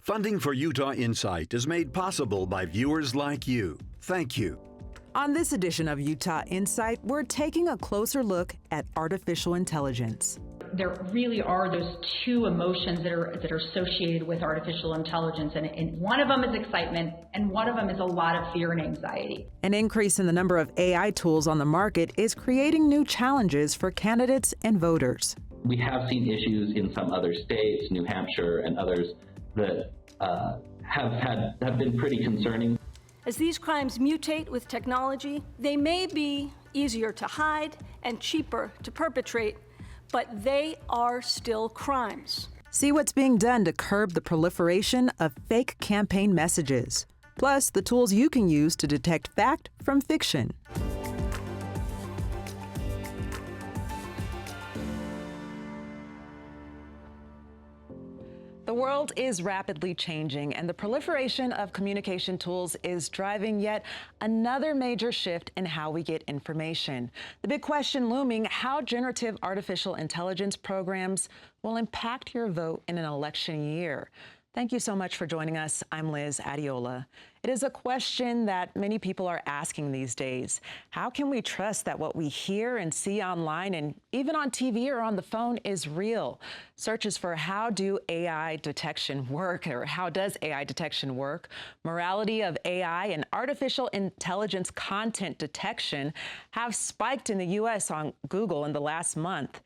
Funding for Utah Insight is made possible by viewers like you. Thank you. On this edition of Utah Insight, we're taking a closer look at artificial intelligence. There really are those two emotions that are associated with artificial intelligence, and one of them is excitement, and one of them is a lot of fear and anxiety. An increase in the number of AI tools on the market is creating new challenges for candidates and voters. We have seen issues in some other states, New Hampshire and others, that have been pretty concerning. As these crimes mutate with technology, they may be easier to hide and cheaper to perpetrate, but they are still crimes. See what's being done to curb the proliferation of fake campaign messages, plus the tools you can use to detect fact from fiction. The world is rapidly changing, and the proliferation of communication tools is driving yet another major shift in how we get information. The big question looming: how generative artificial intelligence programs will impact your vote in an election year. Thank you so much for joining us. I'm Liz Adiola. It is a question that many people are asking these days. How can we trust that what we hear and see online and even on TV or on the phone is real? Searches for how do AI detection work, or how does AI detection work, morality of AI and artificial intelligence content detection have spiked in the U.S. on Google in the last month.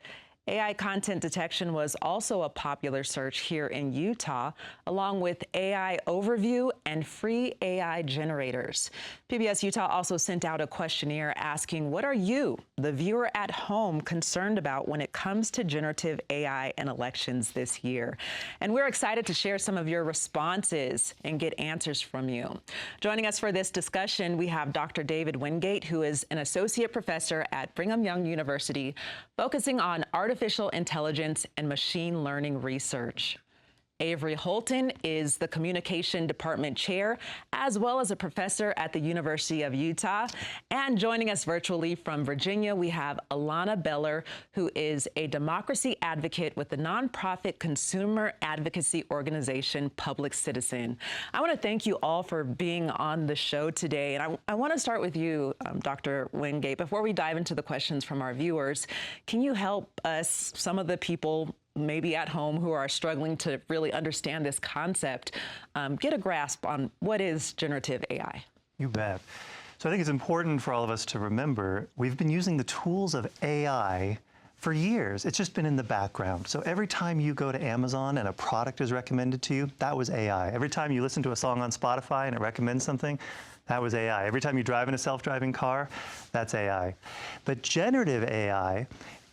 AI content detection was also a popular search here in Utah, along with AI overview and free AI generators. PBS Utah also sent out a questionnaire asking, what are you, the viewer at home, concerned about when it comes to generative AI and elections this year? And we're excited to share some of your responses and get answers from you. Joining us for this discussion, we have Dr. David Wingate, who is an associate professor at Brigham Young University, focusing on artificial intelligence and machine learning research. Avery Holton is the communication department chair, as well as a professor at the University of Utah. And joining us virtually from Virginia, we have Alana Beller, who is a democracy advocate with the nonprofit consumer advocacy organization Public Citizen. I want to thank you all for being on the show today. And I want to start with you, Dr. Wingate. Before we dive into the questions from our viewers, can you help us, some of the people maybe at home who are struggling to really understand this concept, get a grasp on what is generative AI? You bet. So I think it's important for all of us to remember we've been using the tools of AI for years. It's just been in the background. So every time you go to Amazon and a product is recommended to you, that was AI. Every time you listen to a song on Spotify and it recommends something, that was AI. Every time you drive in a self-driving car, that's AI. But generative AI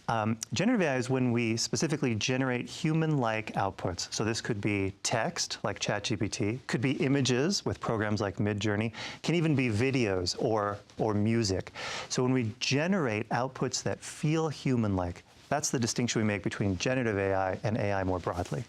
is when we specifically generate human-like outputs. So this could be text, like ChatGPT, could be images with programs like Midjourney, can even be videos or music. So when we generate outputs that feel human-like, that's the distinction we make between generative AI and AI more broadly.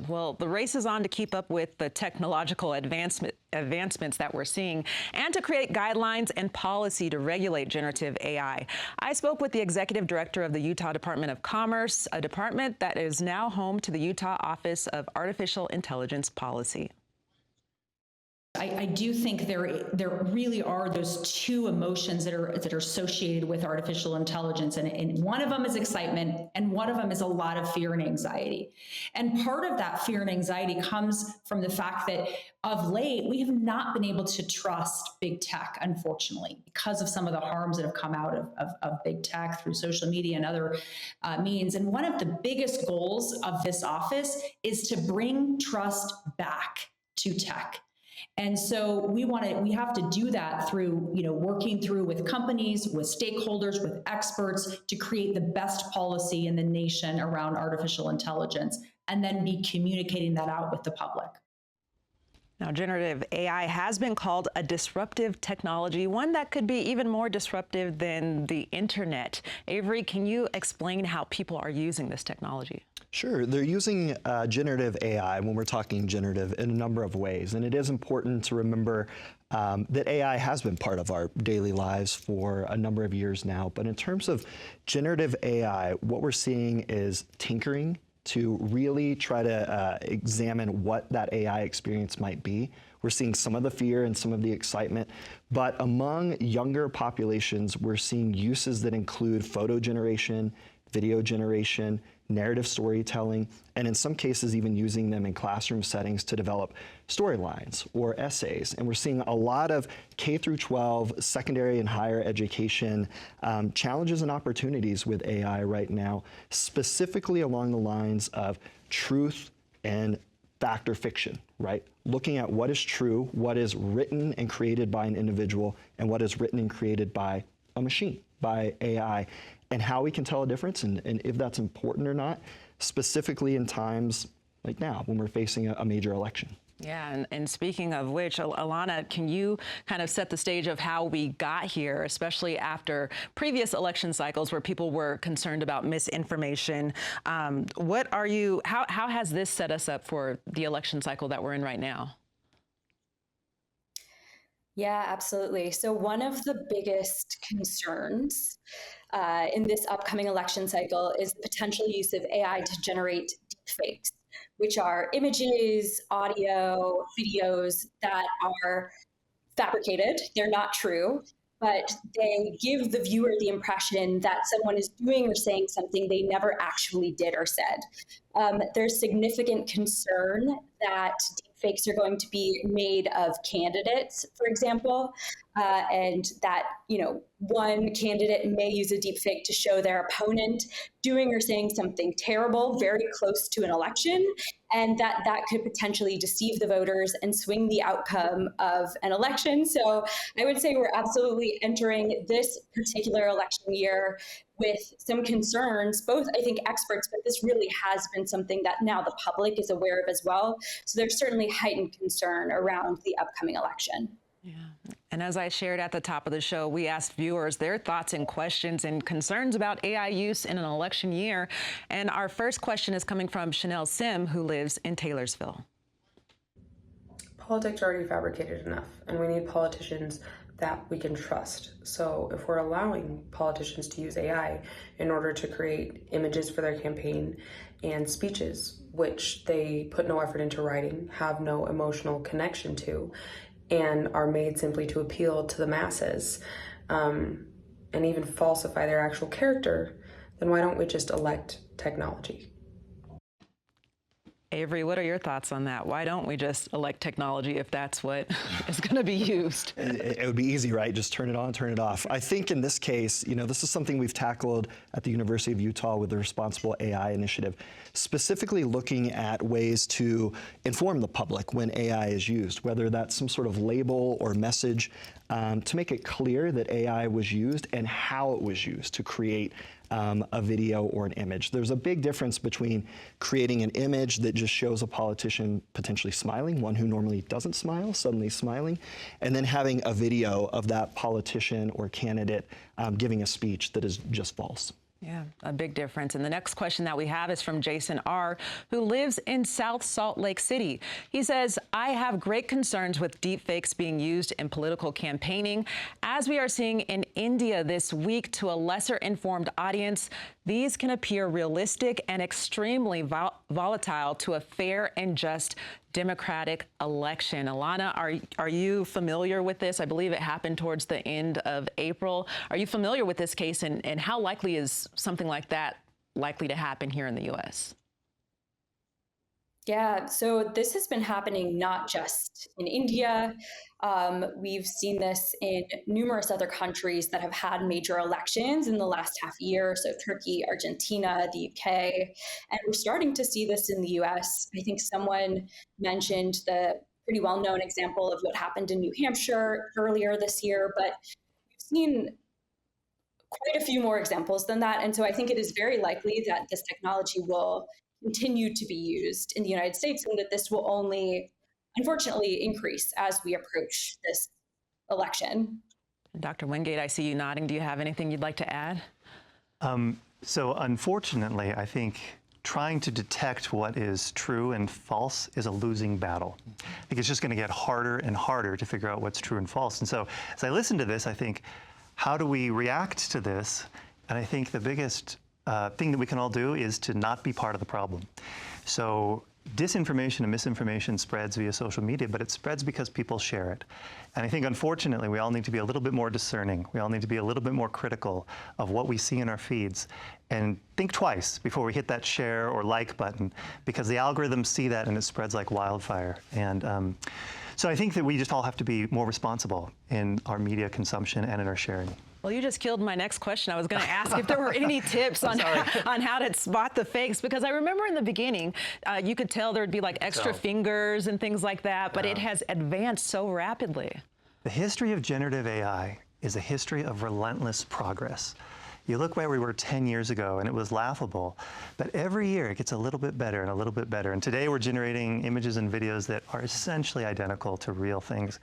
Well, the race is on to keep up with the technological advancements that we're seeing and to create guidelines and policy to regulate generative AI. I spoke with the executive director of the Utah Department of Commerce, a department that is now home to the Utah Office of Artificial Intelligence Policy. I do think there really are those two emotions that are associated with artificial intelligence, and one of them is excitement, and one of them is a lot of fear and anxiety. And part of that fear and anxiety comes from the fact that of late we have not been able to trust big tech, unfortunately, because of some of the harms that have come out of big tech through social media and other means. And one of the biggest goals of this office is to bring trust back to tech. And so we have to do that through, working through with companies, with stakeholders, with experts to create the best policy in the nation around artificial intelligence, and then be communicating that out with the public. Now, generative AI has been called a disruptive technology, one that could be even more disruptive than the internet. Avery, can you explain how people are using this technology? Sure. They're using generative AI when we're talking generative in a number of ways. And it is important to remember that AI has been part of our daily lives for a number of years now. But in terms of generative AI, what we're seeing is tinkering to really try to examine what that AI experience might be. We're seeing some of the fear and some of the excitement, but among younger populations, we're seeing uses that include photo generation, video generation, narrative storytelling, and in some cases even using them in classroom settings to develop storylines or essays. And we're seeing a lot of K through 12, secondary and higher education challenges and opportunities with AI right now, specifically along the lines of truth and fact or fiction, right? Looking at what is true, what is written and created by an individual, and what is written and created by a machine, by AI, and how we can tell a difference and if that's important or not, specifically in times like now when we're facing a major election. Yeah, and speaking of which, Alana, can you kind of set the stage of how we got here, especially after previous election cycles where people were concerned about misinformation? How has this set us up for the election cycle that we're in right now? Yeah, absolutely. So one of the biggest concerns in this upcoming election cycle is the potential use of AI to generate deepfakes, which are images, audio, videos that are fabricated. They're not true, but they give the viewer the impression that someone is doing or saying something they never actually did or said. There's significant concern that deepfakes are going to be made of candidates, for example, and that, one candidate may use a deepfake to show their opponent doing or saying something terrible very close to an election, and that could potentially deceive the voters and swing the outcome of an election. So I would say we're absolutely entering this particular election year with some concerns, both, I think, experts, but this really has been something that now the public is aware of as well. So there's certainly heightened concern around the upcoming election. Yeah. And as I shared at the top of the show, we asked viewers their thoughts and questions and concerns about AI use in an election year. And our first question is coming from Chanel Sim, who lives in Taylorsville. Politics are already fabricated enough, and we need politicians that we can trust. So if we're allowing politicians to use AI in order to create images for their campaign and speeches, which they put no effort into writing, have no emotional connection to, and are made simply to appeal to the masses, and even falsify their actual character, then why don't we just elect technology? Avery, what are your thoughts on that? Why don't we just elect technology if that's what is going to be used? It would be easy, right? Just turn it on, turn it off. I think in this case, this is something we've tackled at the University of Utah with the Responsible AI Initiative, specifically looking at ways to inform the public when AI is used, whether that's some sort of label or message to make it clear that AI was used and how it was used to create a video or an image. There's a big difference between creating an image that just shows a politician potentially smiling, one who normally doesn't smile, suddenly smiling, and then having a video of that politician or candidate giving a speech that is just false. Yeah, a big difference. And the next question that we have is from Jason R., who lives in South Salt Lake City. He says, I have great concerns with deepfakes being used in political campaigning. As we are seeing in India this week, to a lesser informed audience, these can appear realistic and extremely volatile to a fair and just democratic election. Alana, are you familiar with this? I believe it happened towards the end of April. Are you familiar with this case, and how likely is something like that likely to happen here in the U.S.? Yeah, so this has been happening not just in India. We've seen this in numerous other countries that have had major elections in the last half year. So Turkey, Argentina, the UK, and we're starting to see this in the US. I think someone mentioned the pretty well-known example of what happened in New Hampshire earlier this year, but we've seen quite a few more examples than that. And so I think it is very likely that this technology will continue to be used in the United States, and that this will only, unfortunately, increase as we approach this election. Dr. Wingate, I see you nodding. Do you have anything you'd like to add? So unfortunately, I think trying to detect what is true and false is a losing battle. I think it's just going to get harder and harder to figure out what's true and false. And so as I listen to this, I think, how do we react to this? And I think the biggest thing that we can all do is to not be part of the problem. So disinformation and misinformation spreads via social media, but it spreads because people share it. And I think, unfortunately, we all need to be a little bit more discerning. We all need to be a little bit more critical of what we see in our feeds and think twice before we hit that share or like button, because the algorithms see that and it spreads like wildfire. And so I think that we just all have to be more responsible in our media consumption and in our sharing. Well, you just killed my next question. I was going to ask if there were any tips on how to spot the fakes, because I remember in the beginning, you could tell there'd be like extra fingers and things like that, but it has advanced so rapidly. The history of generative AI is a history of relentless progress. You look where we were 10 years ago and it was laughable, but every year it gets a little bit better and a little bit better. And today we're generating images and videos that are essentially identical to real things.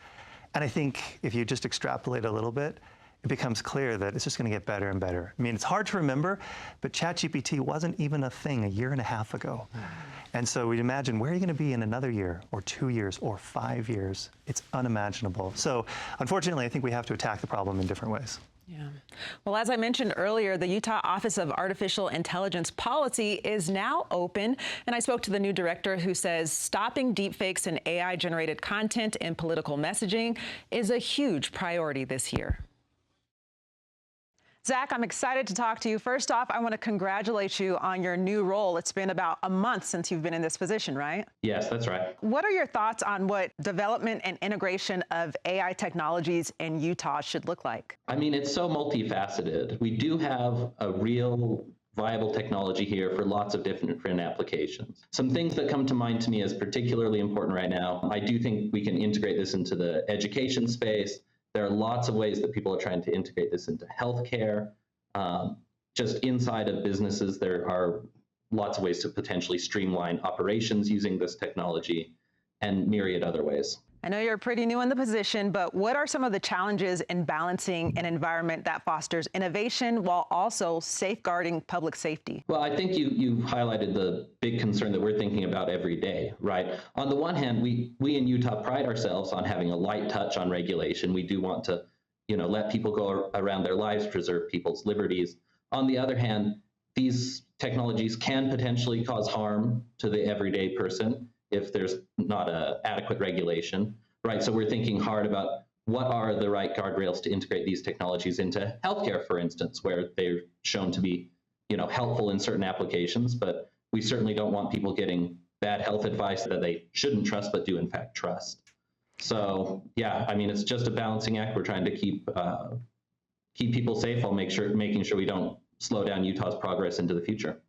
And I think if you just extrapolate a little bit, it becomes clear that it's just going to get better and better. I mean, it's hard to remember, but ChatGPT wasn't even a thing a year and a half ago. And so we'd imagine, where are you going to be in another year or 2 years or 5 years? It's unimaginable. So unfortunately, I think we have to attack the problem in different ways. Yeah. Well, as I mentioned earlier, the Utah Office of Artificial Intelligence Policy is now open. And I spoke to the new director who says stopping deepfakes and AI-generated content in political messaging is a huge priority this year. Zach, I'm excited to talk to you. First off, I want to congratulate you on your new role. It's been about a month since you've been in this position, right? Yes, that's right. What are your thoughts on what development and integration of AI technologies in Utah should look like? I mean, it's so multifaceted. We do have a real viable technology here for lots of different applications. Some things that come to mind to me as particularly important right now, I do think we can integrate this into the education space. There are lots of ways that people are trying to integrate this into healthcare. Just inside of businesses, there are lots of ways to potentially streamline operations using this technology, and myriad other ways. I know you're pretty new in the position, but what are some of the challenges in balancing an environment that fosters innovation while also safeguarding public safety? Well, I think you highlighted the big concern that we're thinking about every day, right? On the one hand, we in Utah pride ourselves on having a light touch on regulation. We do want to, let people go around their lives, preserve people's liberties. On the other hand, these technologies can potentially cause harm to the everyday person if there's not an adequate regulation, right? So we're thinking hard about what are the right guardrails to integrate these technologies into healthcare, for instance, where they're shown to be, helpful in certain applications, but we certainly don't want people getting bad health advice that they shouldn't trust, but do in fact trust. So yeah, I mean, it's just a balancing act. We're trying to keep people safe while making sure we don't slow down Utah's progress into the future.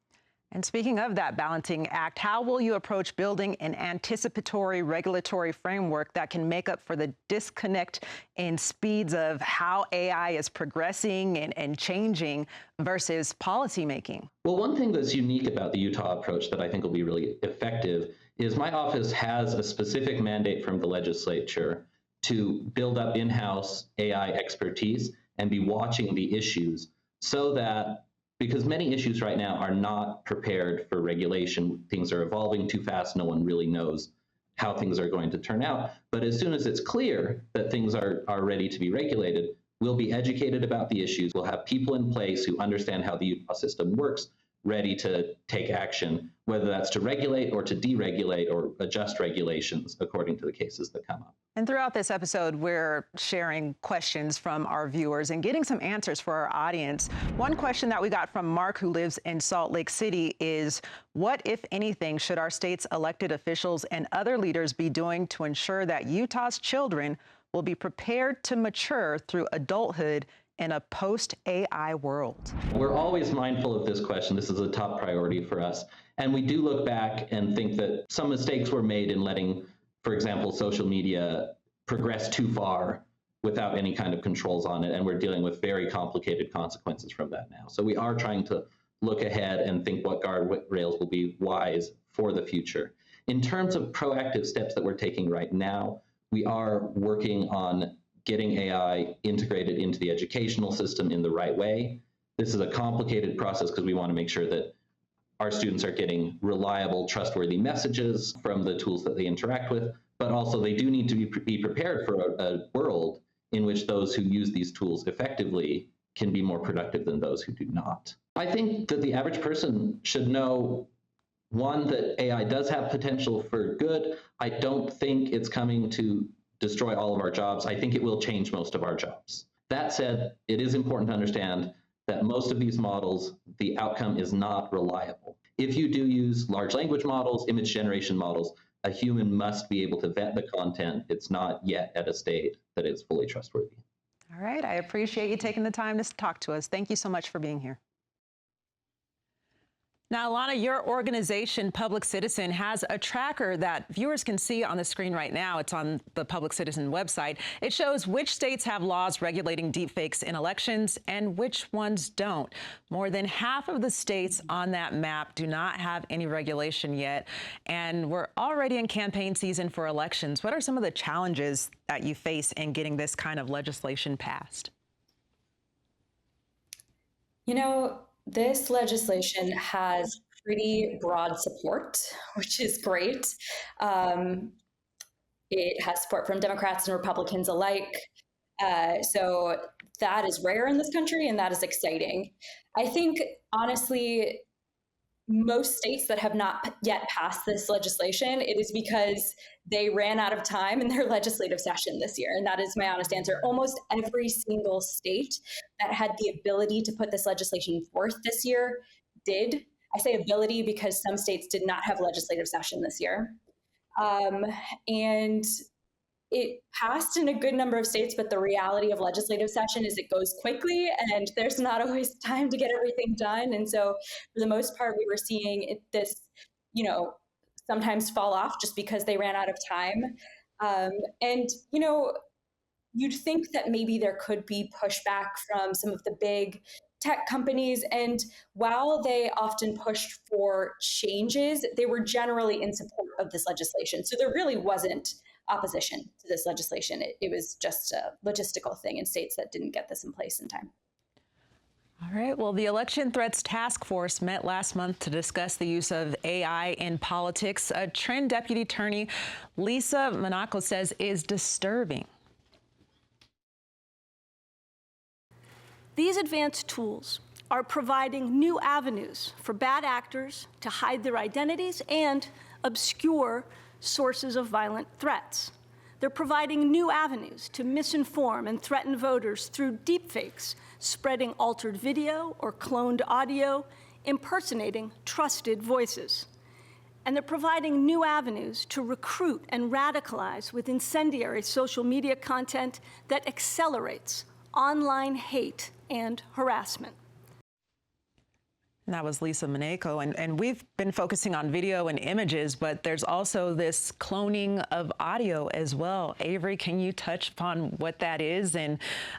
And speaking of that balancing act, how will you approach building an anticipatory regulatory framework that can make up for the disconnect in speeds of how AI is progressing and changing versus policymaking? Well, one thing that's unique about the Utah approach that I think will be really effective is my office has a specific mandate from the legislature to build up in-house AI expertise and be watching the issues so that, because many issues right now are not prepared for regulation. Things are evolving too fast. No one really knows how things are going to turn out. But as soon as it's clear that things are ready to be regulated, we'll be educated about the issues. We'll have people in place who understand how the Utah system works, ready to take action, whether that's to regulate or to deregulate or adjust regulations according to the cases that come up. And throughout this episode, we're sharing questions from our viewers and getting some answers for our audience. One question that we got from Mark, who lives in Salt Lake City, is what, if anything, should our state's elected officials and other leaders be doing to ensure that Utah's children will be prepared to mature through adulthood in a post-AI world? We're always mindful of this question. This is a top priority for us. And we do look back and think that some mistakes were made in letting, for example, social media progress too far without any kind of controls on it. And we're dealing with very complicated consequences from that now. So we are trying to look ahead and think what guardrails will be wise for the future. In terms of proactive steps that we're taking right now, we are working on getting AI integrated into the educational system in the right way. This is a complicated process because we want to make sure that our students are getting reliable, trustworthy messages from the tools that they interact with, but also they do need to be prepared for a world in which those who use these tools effectively can be more productive than those who do not. I think that the average person should know, one, that AI does have potential for good. I don't think it's coming to destroy all of our jobs. I think it will change most of our jobs. That said, it is important to understand that most of these models, the outcome is not reliable. If you do use large language models, image generation models, a human must be able to vet the content. It's not yet at a state that it's fully trustworthy. All right, I appreciate you taking the time to talk to us. Thank you so much for being here. Now, Alana, your organization, Public Citizen, has a tracker that viewers can see on the screen right now. It's on the Public Citizen website. It shows which states have laws regulating deepfakes in elections and which ones don't. More than half of the states on that map do not have any regulation yet, and we're already in campaign season for elections. What are some of the challenges that you face in getting this kind of legislation passed? You know, this legislation has pretty broad support, which is great. It has support from Democrats and Republicans alike. So that is rare in this country, and that is exciting. I think, honestly, most states that have not yet passed this legislation, it is because they ran out of time in their legislative session this year. And that is my honest answer. Almost every single state that had the ability to put this legislation forth this year did. I say ability because some states did not have legislative session this year. And it passed in a good number of states, but the reality of legislative session is it goes quickly and there's not always time to get everything done. And so for the most part, we were seeing this, sometimes fall off just because they ran out of time. And you'd think that maybe there could be pushback from some of the big tech companies. And while they often pushed for changes, they were generally in support of this legislation. So there really wasn't opposition to this legislation. It was just a logistical thing in states that didn't get this in place in time. All right. Well, the Election Threats Task Force met last month to discuss the use of AI in politics. A Trend Deputy Attorney Lisa Monaco says is disturbing. These advanced tools are providing new avenues for bad actors to hide their identities and obscure sources of violent threats. They're providing new avenues to misinform and threaten voters through deepfakes, spreading altered video or cloned audio, impersonating trusted voices. And they're providing new avenues to recruit and radicalize with incendiary social media content that accelerates online hate and harassment. And that was Lisa Monaco. And we've been focusing on video and images, but there's also this cloning of audio as well. Avery, can you touch upon what that is? And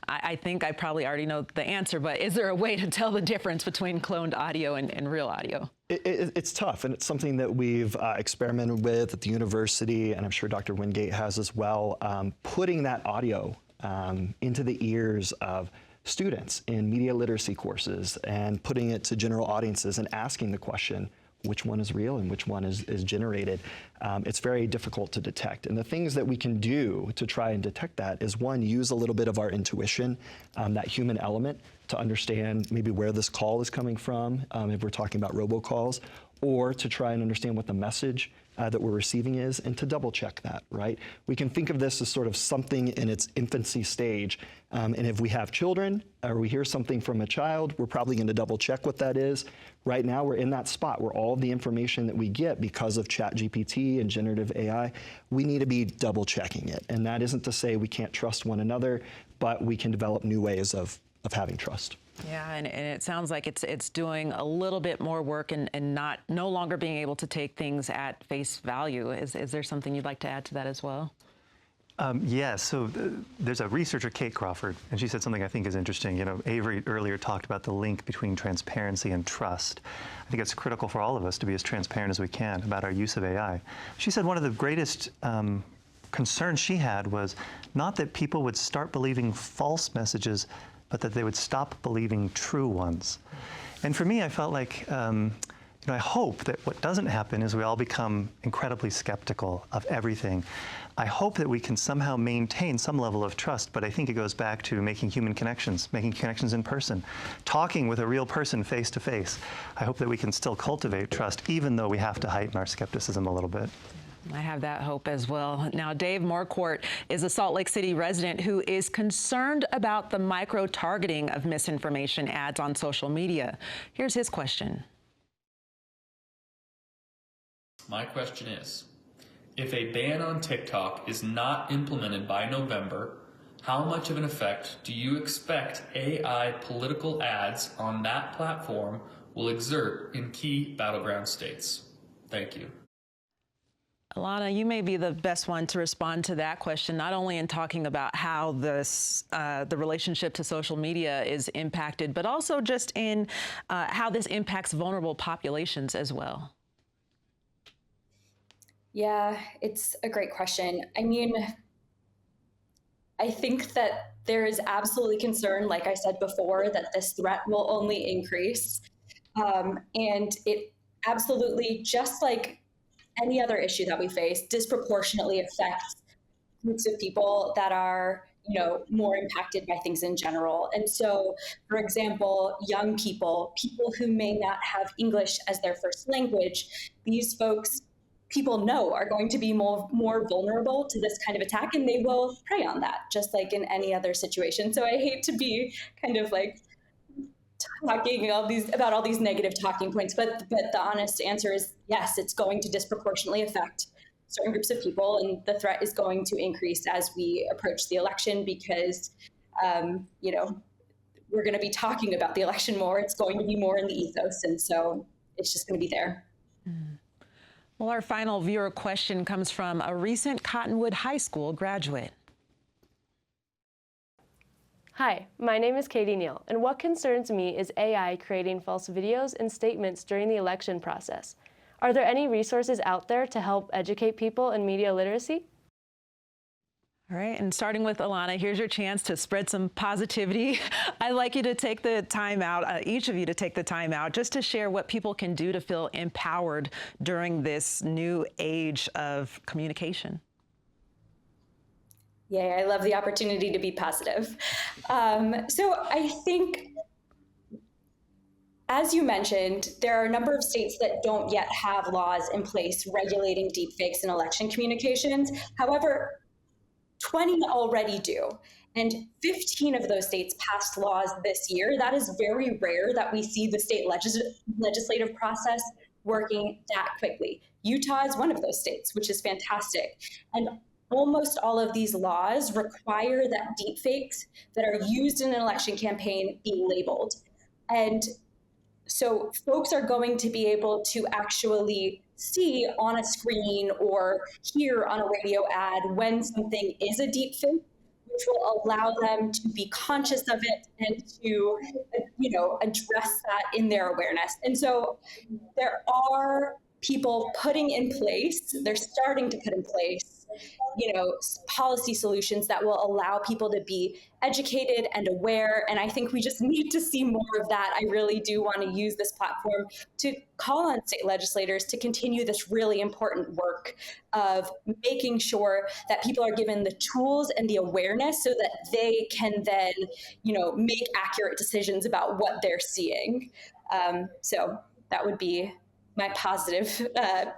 I think I probably already know the answer, but is there a way to tell the difference between cloned audio and real audio? It's tough, and it's something that we've experimented with at the university, and I'm sure Dr. Wingate has as well, putting that audio into the ears of students in media literacy courses and putting it to general audiences and asking the question, which one is real and which one is generated. It's very difficult to detect. And the things that we can do to try and detect that is, one, use a little bit of our intuition, that human element, to understand maybe where this call is coming from, if we're talking about robocalls, or to try and understand what the message that we're receiving is, and to double check that, right? We can think of this as sort of something in its infancy stage. And if we have children or we hear something from a child, we're probably going to double check what that is. Right now, we're in that spot where all of the information that we get because of ChatGPT and generative AI, we need to be double checking it. And that isn't to say we can't trust one another, but we can develop new ways of having trust. Yeah, and it sounds like it's doing a little bit more work and no longer being able to take things at face value. Is there something you'd like to add to that as well? Yes, so there's a researcher, Kate Crawford, and she said something I think is interesting. Avery earlier talked about the link between transparency and trust. I think it's critical for all of us to be as transparent as we can about our use of AI. She said one of the greatest concerns she had was not that people would start believing false messages, but that they would stop believing true ones. And for me, I felt like I hope that what doesn't happen is we all become incredibly skeptical of everything. I hope that we can somehow maintain some level of trust, but I think it goes back to making human connections, making connections in person, talking with a real person face to face. I hope that we can still cultivate trust, even though we have to heighten our skepticism a little bit. I have that hope as well. Now, Dave Marquardt is a Salt Lake City resident who is concerned about the micro-targeting of misinformation ads on social media. Here's his question. My question is, if a ban on TikTok is not implemented by November, how much of an effect do you expect AI political ads on that platform will exert in key battleground states? Thank you. Alana, you may be the best one to respond to that question, not only in talking about how this, the relationship to social media is impacted, but also just in how this impacts vulnerable populations as well. Yeah, it's a great question. I mean, I think that there is absolutely concern, like I said before, that this threat will only increase. And it absolutely, just like any other issue that we face, disproportionately affects groups of people that are, more impacted by things in general. And so, for example, young people, people who may not have English as their first language, these folks, people know are going to be more vulnerable to this kind of attack, and they will prey on that, just like in any other situation. So I hate to be kind of like talking about all these negative talking points, but the honest answer is yes, it's going to disproportionately affect certain groups of people, and the threat is going to increase as we approach the election because, we're going to be talking about the election more. It's going to be more in the ethos, and so it's just going to be there. Well, our final viewer question comes from a recent Cottonwood High School graduate. Hi, my name is Katie Neal, and what concerns me is AI creating false videos and statements during the election process. Are there any resources out there to help educate people in media literacy? All right, and starting with Alana, here's your chance to spread some positivity. I'd like you to take the time out, each of you to take the time out, just to share what people can do to feel empowered during this new age of communication. Yay, I love the opportunity to be positive. So I think, as you mentioned, there are a number of states that don't yet have laws in place regulating deepfakes in election communications. However, 20 already do, and 15 of those states passed laws this year. That is very rare that we see the state legislative process working that quickly. Utah is one of those states, which is fantastic. And almost all of these laws require that deepfakes that are used in an election campaign be labeled. And so folks are going to be able to actually see on a screen or hear on a radio ad when something is a deepfake, which will allow them to be conscious of it and to, address that in their awareness. And so there are people putting in place, they're starting to put in place, policy solutions that will allow people to be educated and aware. And I think we just need to see more of that. I really do want to use this platform to call on state legislators to continue this really important work of making sure that people are given the tools and the awareness so that they can then, make accurate decisions about what they're seeing. So that would be my positive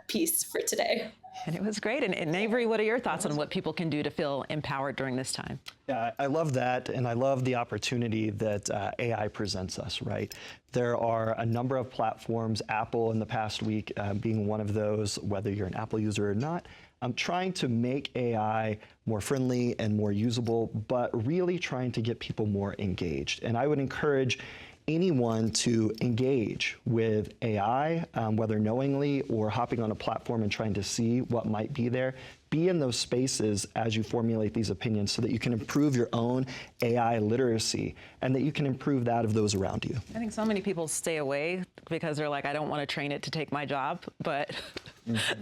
piece for today. And it was great. And Avery, what are your thoughts on what people can do to feel empowered during this time? Yeah, I love that, and I love the opportunity that AI presents us, right? There are a number of platforms, Apple in the past week being one of those, whether you're an Apple user or not, trying to make AI more friendly and more usable, but really trying to get people more engaged. And I would encourage anyone to engage with AI, whether knowingly or hopping on a platform and trying to see what might be there. Be in those spaces as you formulate these opinions so that you can improve your own AI literacy and that you can improve that of those around you. I think so many people stay away because they're like, I don't want to train it to take my job, but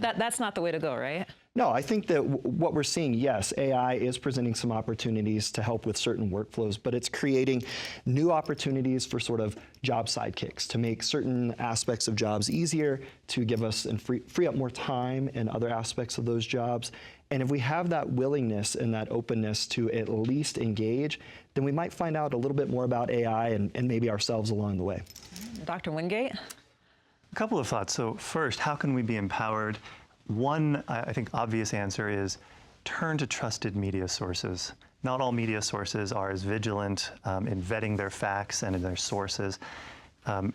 that's not the way to go, right? No, I think that what we're seeing, yes, AI is presenting some opportunities to help with certain workflows, but it's creating new opportunities for sort of job sidekicks to make certain aspects of jobs easier, to give us and free up more time in other aspects of those jobs. And if we have that willingness and that openness to at least engage, then we might find out a little bit more about AI and maybe ourselves along the way. Dr. Wingate? A couple of thoughts. So first, how can we be empowered? One, I think, obvious answer is turn to trusted media sources. Not all media sources are as vigilant in vetting their facts and in their sources.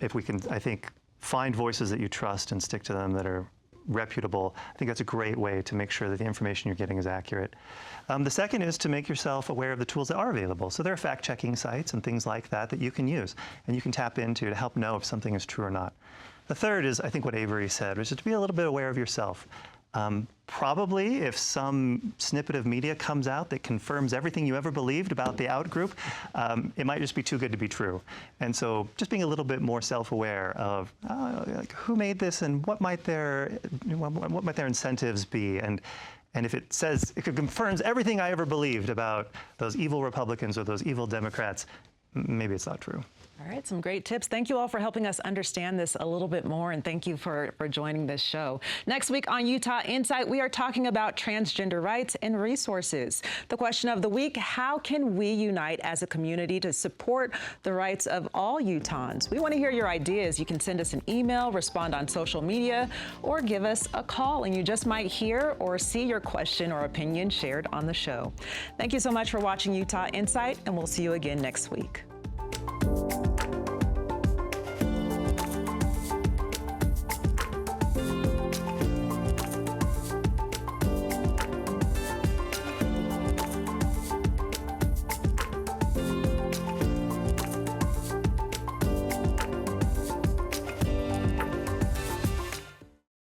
If we can, I think, find voices that you trust and stick to them that are reputable, I think that's a great way to make sure that the information you're getting is accurate. The second is to make yourself aware of the tools that are available. So there are fact-checking sites and things like that that you can use and you can tap into to help know if something is true or not. The third is, I think, what Avery said, which is to be a little bit aware of yourself. Probably, if some snippet of media comes out that confirms everything you ever believed about the out group, it might just be too good to be true. And so just being a little bit more self-aware of like who made this and what might their incentives be. And if it says, if it confirms everything I ever believed about those evil Republicans or those evil Democrats, maybe it's not true. All right, some great tips. Thank you all for helping us understand this a little bit more, and thank you for joining this show. Next week on Utah Insight, we are talking about transgender rights and resources. The question of the week, how can we unite as a community to support the rights of all Utahns? We want to hear your ideas. You can send us an email, respond on social media, or give us a call, and you just might hear or see your question or opinion shared on the show. Thank you so much for watching Utah Insight, and we'll see you again next week.